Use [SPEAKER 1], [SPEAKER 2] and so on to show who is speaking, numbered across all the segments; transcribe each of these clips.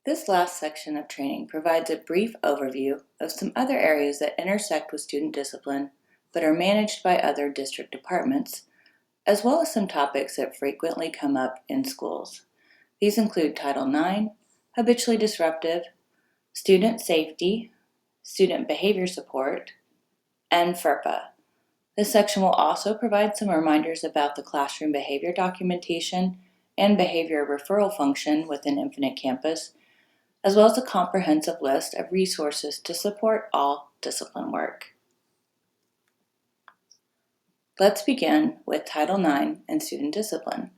[SPEAKER 1] This last section of training provides a brief overview of some other areas that intersect with student discipline but are managed by other district departments, as well as some topics that frequently come up in schools. These include Title IX, habitually disruptive, student safety, student behavior support, and FERPA. This section will also provide some reminders about the classroom behavior documentation and behavior referral function within Infinite Campus, as well as a comprehensive list of resources to support all discipline work. Let's begin with Title IX and student discipline.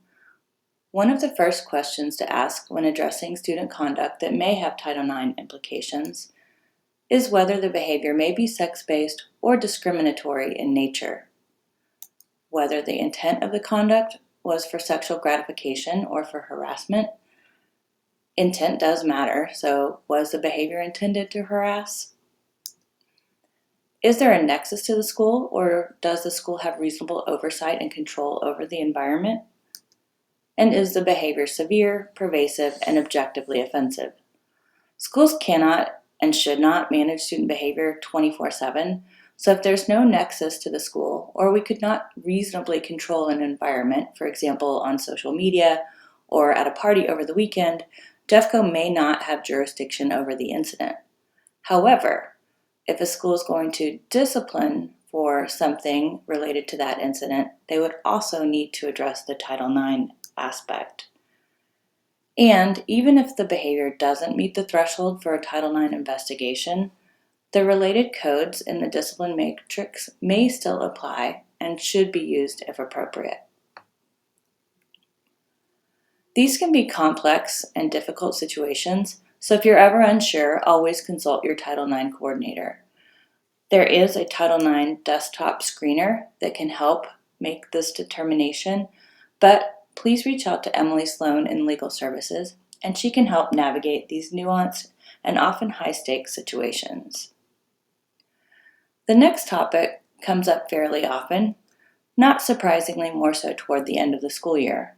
[SPEAKER 1] One of the first questions to ask when addressing student conduct that may have Title IX implications is whether the behavior may be sex-based or discriminatory in nature, whether the intent of the conduct was for sexual gratification or for harassment. Intent does matter, so was the behavior intended to harass? Is there a nexus to the school, or does the school have reasonable oversight and control over the environment? And is the behavior severe, pervasive, and objectively offensive? Schools cannot and should not manage student behavior 24/7, so if there's no nexus to the school, or we could not reasonably control an environment, for example on social media or at a party over the weekend, DEFCO may not have jurisdiction over the incident. However, if a school is going to discipline for something related to that incident, they would also need to address the Title IX aspect. And even if the behavior doesn't meet the threshold for a Title IX investigation, the related codes in the discipline matrix may still apply and should be used if appropriate. These can be complex and difficult situations, so if you're ever unsure, always consult your Title IX coordinator. There is a Title IX desktop screener that can help make this determination, but please reach out to Emily Sloan in Legal Services, and she can help navigate these nuanced and often high-stakes situations. The next topic comes up fairly often, not surprisingly more so toward the end of the school year.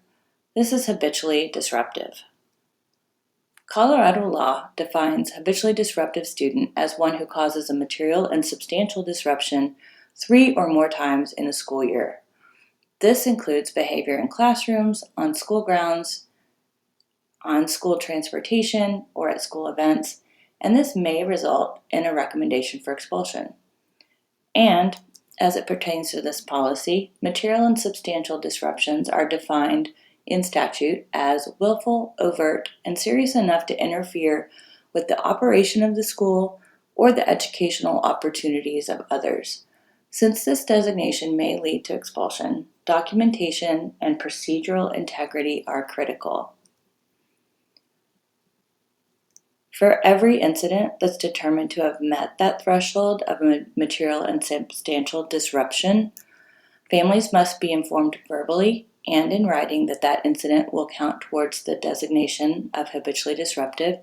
[SPEAKER 1] This is habitually disruptive. Colorado law defines habitually disruptive student as one who causes a material and substantial disruption 3 or more times in a school year. This includes behavior in classrooms, on school grounds, on school transportation, or at school events, and this may result in a recommendation for expulsion. And, as it pertains to this policy, material and substantial disruptions are defined in statute as willful, overt, and serious enough to interfere with the operation of the school or the educational opportunities of others. Since this designation may lead to expulsion, documentation and procedural integrity are critical. For every incident that's determined to have met that threshold of material and substantial disruption, families must be informed verbally and in writing that that incident will count towards the designation of habitually disruptive,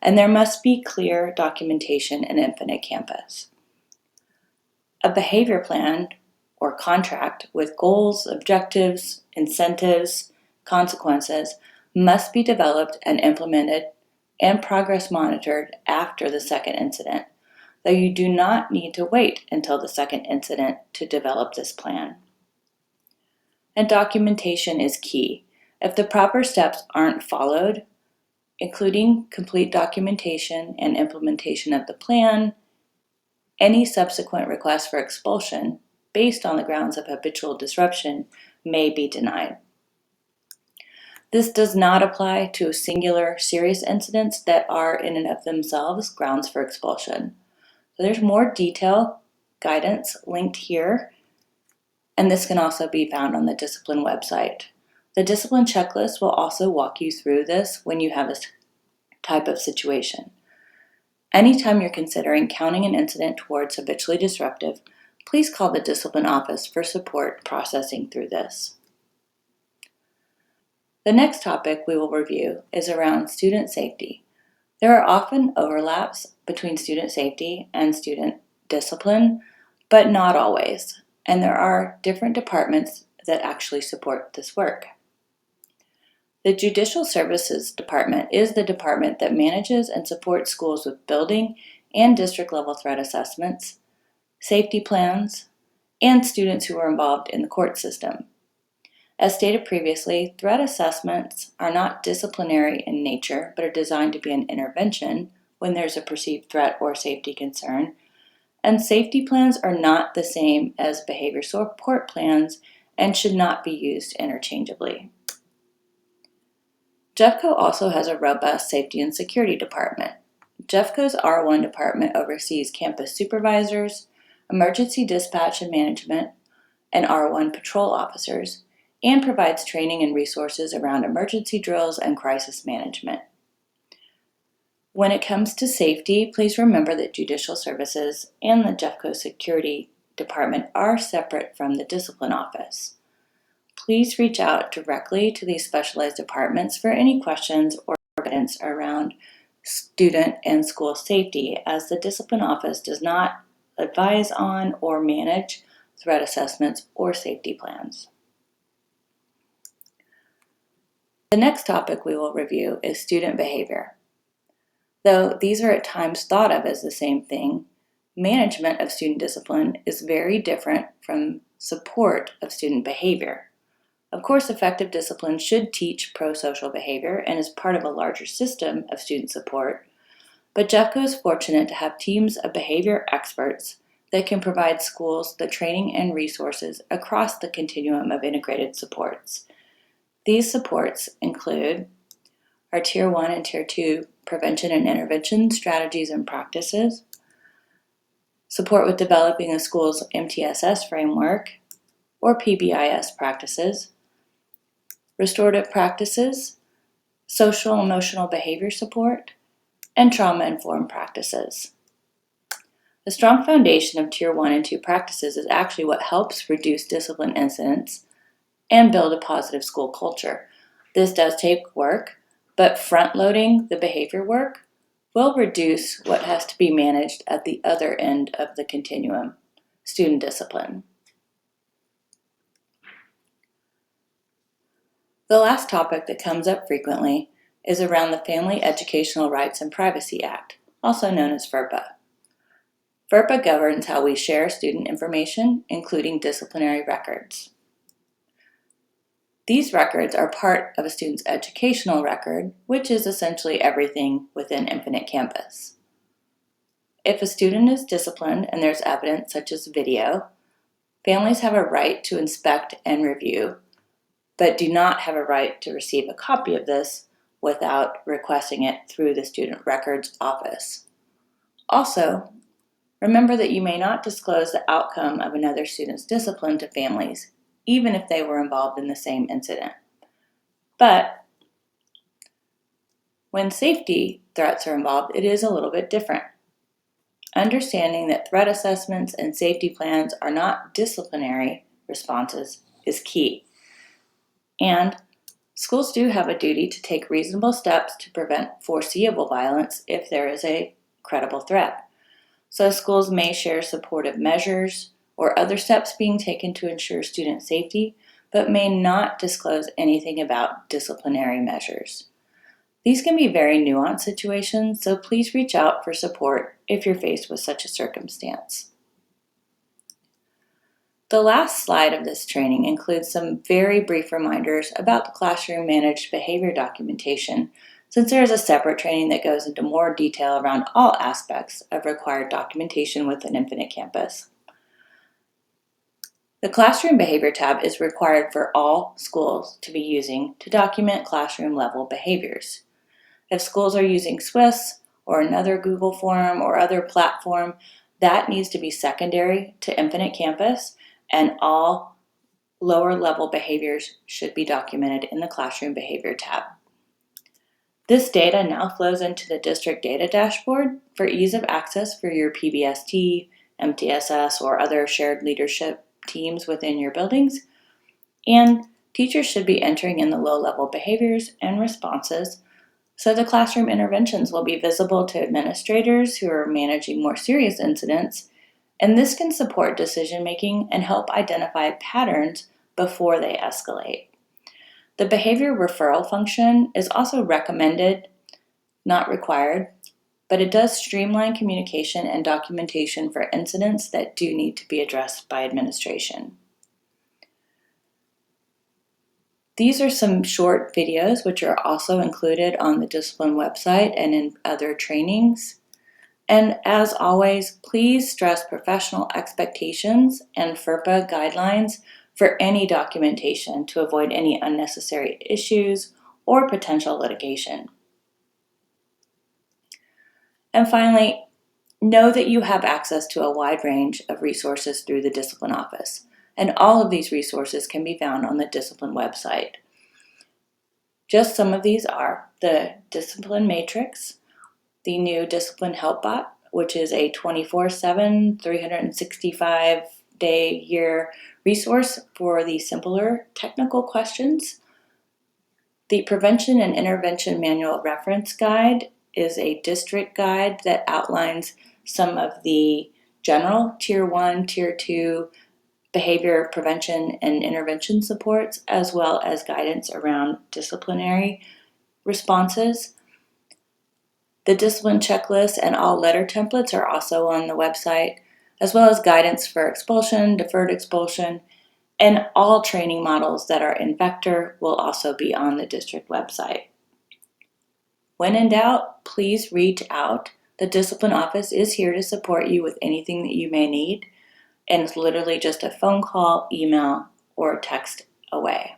[SPEAKER 1] and there must be clear documentation in Infinite Campus. A behavior plan or contract with goals, objectives, incentives, consequences must be developed and implemented and progress monitored after the second incident, though you do not need to wait until the second incident to develop this plan. And documentation is key. If the proper steps aren't followed, including complete documentation and implementation of the plan, any subsequent request for expulsion based on the grounds of habitual disruption may be denied. This does not apply to singular serious incidents that are in and of themselves grounds for expulsion. So there's more detailed guidance linked here, and this can also be found on the discipline website. The discipline checklist will also walk you through this when you have this type of situation. Anytime you're considering counting an incident towards habitually disruptive, please call the discipline office for support processing through this. The next topic we will review is around student safety. There are often overlaps between student safety and student discipline, but not always, and there are different departments that actually support this work. The Judicial Services Department is the department that manages and supports schools with building and district-level threat assessments, safety plans, and students who are involved in the court system. As stated previously, threat assessments are not disciplinary in nature, but are designed to be an intervention when there's a perceived threat or safety concern. And safety plans are not the same as behavior support plans and should not be used interchangeably. Jeffco also has a robust safety and security department. Jeffco's R1 department oversees campus supervisors, emergency dispatch and management, and R1 patrol officers, and provides training and resources around emergency drills and crisis management. When it comes to safety, please remember that Judicial Services and the Jeffco Security Department are separate from the Discipline Office. Please reach out directly to these specialized departments for any questions or guidance around student and school safety, as the Discipline Office does not advise on or manage threat assessments or safety plans. The next topic we will review is student behavior. Though these are at times thought of as the same thing, management of student discipline is very different from support of student behavior. Of course, effective discipline should teach pro-social behavior and is part of a larger system of student support, but Jeffco is fortunate to have teams of behavior experts that can provide schools the training and resources across the continuum of integrated supports. These supports include our Tier 1 and Tier 2 prevention and intervention strategies and practices, support with developing a school's MTSS framework or PBIS practices, restorative practices, social emotional behavior support, and trauma-informed practices. The strong foundation of Tier 1 and 2 practices is actually what helps reduce discipline incidents and build a positive school culture. This does take work, but front-loading the behavior work will reduce what has to be managed at the other end of the continuum, student discipline. The last topic that comes up frequently is around the Family Educational Rights and Privacy Act, also known as FERPA. FERPA governs how we share student information, including disciplinary records. These records are part of a student's educational record, which is essentially everything within Infinite Campus. If a student is disciplined and there's evidence such as video, families have a right to inspect and review, but do not have a right to receive a copy of this without requesting it through the Student Records Office. Also, remember that you may not disclose the outcome of another student's discipline to families, even if they were involved in the same incident. But when safety threats are involved, it is a little bit different. Understanding that threat assessments and safety plans are not disciplinary responses is key. And schools do have a duty to take reasonable steps to prevent foreseeable violence if there is a credible threat. So schools may share supportive measures or other steps being taken to ensure student safety, but may not disclose anything about disciplinary measures. These can be very nuanced situations, so please reach out for support if you're faced with such a circumstance. The last slide of this training includes some very brief reminders about the classroom managed behavior documentation, since there is a separate training that goes into more detail around all aspects of required documentation within Infinite Campus. The Classroom Behavior tab is required for all schools to be using to document classroom level behaviors. If schools are using Swiss or another Google form or other platform, that needs to be secondary to Infinite Campus, and all lower level behaviors should be documented in the Classroom Behavior tab. This data now flows into the district data dashboard for ease of access for your PBST, MTSS, or other shared leadership teams within your buildings. And teachers should be entering in the low-level behaviors and responses, so the classroom interventions will be visible to administrators who are managing more serious incidents, and this can support decision-making and help identify patterns before they escalate. The behavior referral function is also recommended, not required, but it does streamline communication and documentation for incidents that do need to be addressed by administration. These are some short videos which are also included on the discipline website and in other trainings. And as always, please stress professional expectations and FERPA guidelines for any documentation to avoid any unnecessary issues or potential litigation. And finally, know that you have access to a wide range of resources through the Discipline Office, and all of these resources can be found on the Discipline website. Just some of these are the Discipline Matrix, the new Discipline Help Bot, which is a 24/7, 365-day-year resource for the simpler technical questions. The Prevention and Intervention Manual Reference Guide is a district guide that outlines some of the general Tier 1, Tier 2 behavior prevention and intervention supports, as well as guidance around disciplinary responses. The discipline checklist and all letter templates are also on the website, as well as guidance for expulsion, deferred expulsion, and all training models that are in Vector will also be on the district website. When in doubt, please reach out. The Discipline Office is here to support you with anything that you may need, and it's literally just a phone call, email, or text away.